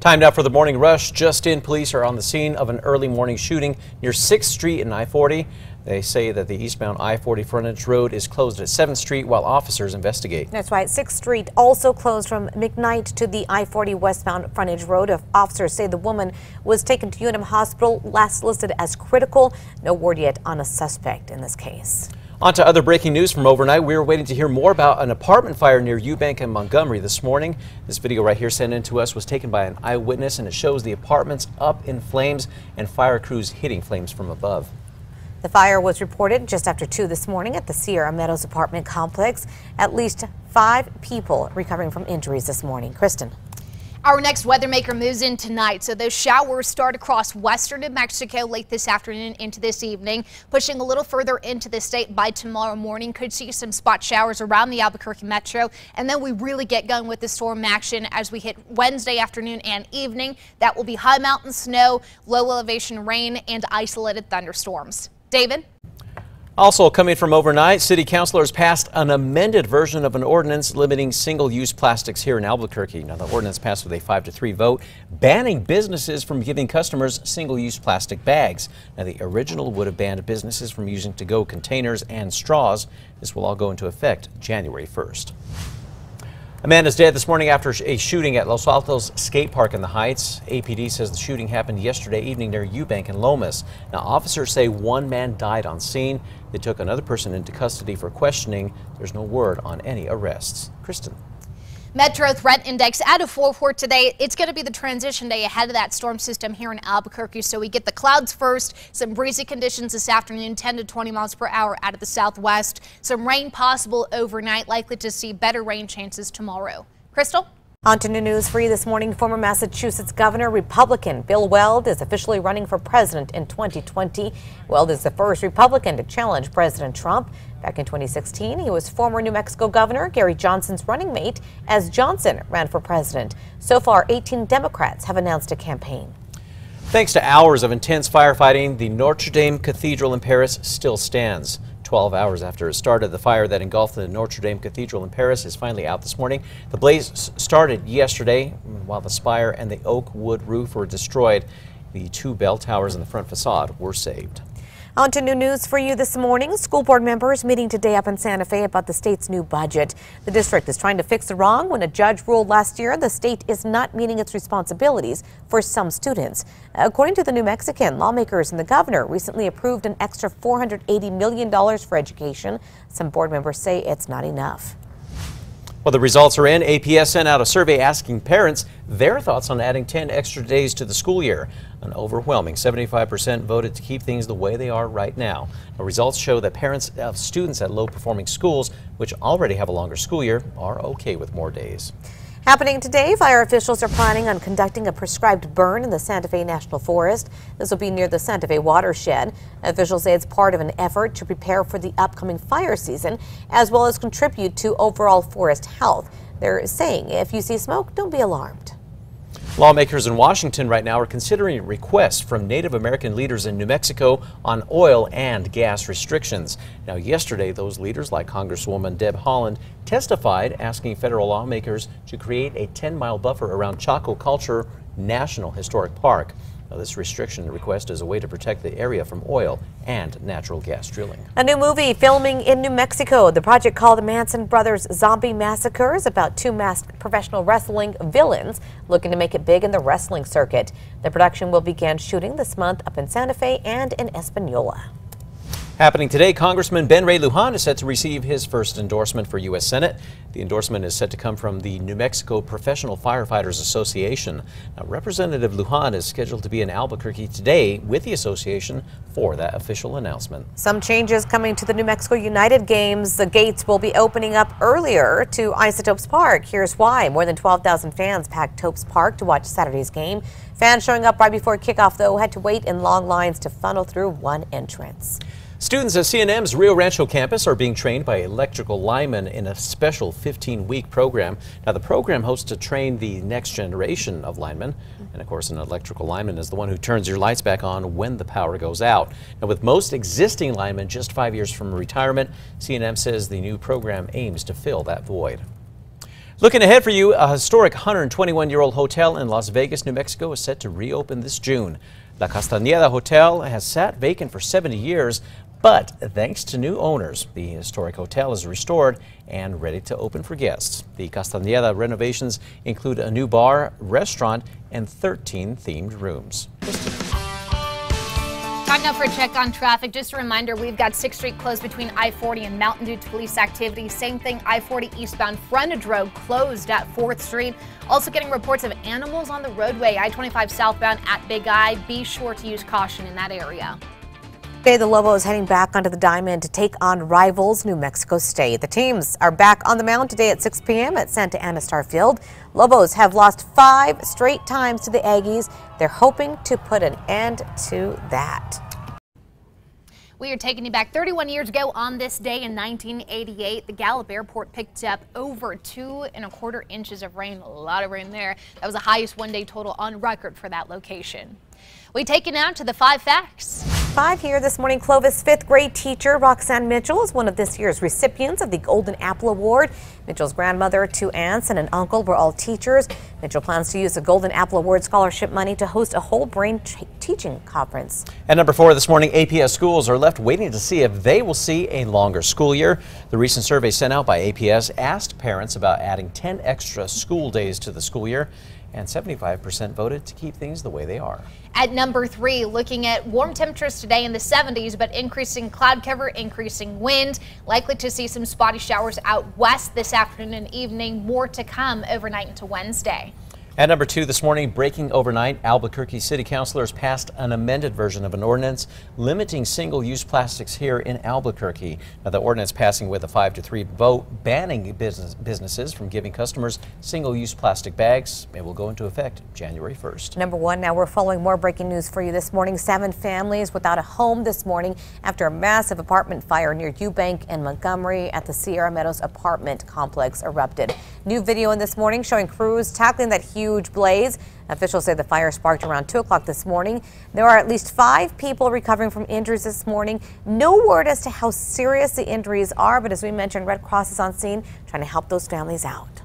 Time now for the morning rush. Just in, police are on the scene of an early morning shooting near 6th Street and I-40. They say that the eastbound I-40 frontage road is closed at 7th Street while officers investigate. That's right. 6th Street also closed from McKnight to the I-40 westbound frontage road. Officers say the woman was taken to UNM Hospital, last listed as critical. No word yet on a suspect in this case. On to other breaking news from overnight. We were waiting to hear more about an apartment fire near Eubank and Montgomery this morning. This video right here sent in to us was taken by an eyewitness, and it shows the apartments up in flames and fire crews hitting flames from above. The fire was reported just after 2 this morning at the Sierra Meadows apartment complex. At least 5 people recovering from injuries this morning. Kristen. Our next weather maker moves in tonight, so those showers start across western New Mexico late this afternoon into this evening, pushing a little further into the state by tomorrow morning. Could see some spot showers around the Albuquerque metro, and then we really get going with the storm action as we hit Wednesday afternoon and evening. That will be high mountain snow, low elevation rain, and isolated thunderstorms. David? Also coming from overnight, city councilors passed an amended version of an ordinance limiting single-use plastics here in Albuquerque. Now, the ordinance passed with a 5-3 vote, banning businesses from giving customers single-use plastic bags. Now, the original would have banned businesses from using to-go containers and straws. This will all go into effect January 1st. A man is dead this morning after a shooting at Los Altos Skate Park in the Heights. APD says the shooting happened yesterday evening near Eubank and Lomas. Now, officers say one man died on scene. They took another person into custody for questioning. There's no word on any arrests. Kristen. Metro Threat Index out of 4 for today. It's going to be the transition day ahead of that storm system here in Albuquerque. So we get the clouds first, some breezy conditions this afternoon, 10 to 20 miles per hour out of the southwest. Some rain possible overnight, likely to see better rain chances tomorrow. Crystal? On to new news for you this morning. Former Massachusetts Governor Republican Bill Weld is officially running for president in 2020. Weld is the first Republican to challenge President Trump. Back in 2016, he was former New Mexico Governor Gary Johnson's running mate as Johnson ran for president. So far, 18 Democrats have announced a campaign. Thanks to hours of intense firefighting, the Notre Dame Cathedral in Paris still stands. 12 hours after it started, the fire that engulfed the Notre Dame Cathedral in Paris is finally out this morning. The blaze started yesterday while the spire and the oak wood roof were destroyed. The 2 bell towers in the front facade were saved. On to new news for you this morning. School board members meeting today up in Santa Fe about the state's new budget. The district is trying to fix the wrong when a judge ruled last year the state is not meeting its responsibilities for some students. According to the New Mexican, lawmakers and the governor recently approved an extra $480 million for education. Some board members say it's not enough. Well, the results are in. APS sent out a survey asking parents their thoughts on adding 10 extra days to the school year. An overwhelming 75% voted to keep things the way they are right now. The results show that parents of students at low-performing schools, which already have a longer school year, are okay with more days. Happening today, fire officials are planning on conducting a prescribed burn in the Santa Fe National Forest. This will be near the Santa Fe watershed. Officials say it's part of an effort to prepare for the upcoming fire season, as well as contribute to overall forest health. They're saying if you see smoke, don't be alarmed. Lawmakers in Washington right now are considering requests from Native American leaders in New Mexico on oil and gas restrictions. Now, yesterday, those leaders, like Congresswoman Deb Haaland, testified asking federal lawmakers to create a 10-mile buffer around Chaco Culture National Historic Park. Now, this restriction request is a way to protect the area from oil and natural gas drilling. A new movie filming in New Mexico. The project called the Manson Brothers Zombie Massacre is about 2 masked professional wrestling villains looking to make it big in the wrestling circuit. The production will begin shooting this month up in Santa Fe and in Espanola. Happening today, Congressman Ben Ray Lujan is set to receive his first endorsement for U.S. Senate. The endorsement is set to come from the New Mexico Professional Firefighters Association. Now, Representative Lujan is scheduled to be in Albuquerque today with the association for that official announcement. Some changes coming to the New Mexico United games. The gates will be opening up earlier to Isotopes Park. Here's why. More than 12,000 fans packed Topes Park to watch Saturday's game. Fans showing up right before kickoff, though, had to wait in long lines to funnel through one entrance. Students at C&M's Rio Rancho campus are being trained by electrical linemen in a special 15-week program. Now, the program hopes to train the next generation of linemen. And of course, an electrical lineman is the one who turns your lights back on when the power goes out. Now, with most existing linemen just 5 years from retirement, C&M says the new program aims to fill that void. Looking ahead for you, a historic 121-year-old hotel in Las Vegas, New Mexico is set to reopen this June. La Castañeda Hotel has sat vacant for 70 years, but thanks to new owners, the historic hotel is restored and ready to open for guests. The Castañeda renovations include a new bar, restaurant, and 13 themed rooms. Time now for a check on traffic. Just a reminder, we've got 6th Street closed between I-40 and Mountain due to police activity. Same thing, I-40 eastbound frontage road closed at 4th Street. Also getting reports of animals on the roadway. I-25 southbound at Big I. Be sure to use caution in that area. Today, the Lobo is heading back onto the diamond to take on rivals New Mexico State. The teams are back on the mound today at 6 p.m. at Santa Ana Starfield. Lobos have lost 5 straight times to the Aggies. They're hoping to put an end to that. We are taking you back 31 years ago on this day in 1988. The Gallup Airport picked up over 2¼ inches of rain. A lot of rain there. That was the highest one-day total on record for that location. We take you now to the 5 facts. 5 here this morning. Clovis 5th grade teacher Roxanne Mitchell is one of this year's recipients of the Golden Apple Award. Mitchell's grandmother, 2 aunts, and an uncle were all teachers. Mitchell plans to use the Golden Apple Award scholarship money to host a whole brain teaching conference. At number 4 this morning, APS schools are left waiting to see if they will see a longer school year. The recent survey sent out by APS asked parents about adding 10 extra school days to the school year, and 75% voted to keep things the way they are. At number 3, looking at warm temperatures today in the 70s, but increasing cloud cover, increasing wind. Likely to see some spotty showers out west this afternoon and evening. More to come overnight into Wednesday. At number 2 this morning, breaking overnight, Albuquerque City Councilors passed an amended version of an ordinance limiting single-use plastics here in Albuquerque. Now, the ordinance passing with a 5-3 vote, banning businesses from giving customers single-use plastic bags. It will go into effect January 1st. Number 1, now we're following more breaking news for you this morning. 7 families without a home this morning after a massive apartment fire near Eubank and Montgomery at the Sierra Meadows apartment complex erupted. New video in this morning showing crews tackling that huge blaze. Officials say the fire sparked around 2 o'clock this morning. There are at least 5 people recovering from injuries this morning. No word as to how serious the injuries are, but as we mentioned, Red Cross is on scene trying to help those families out.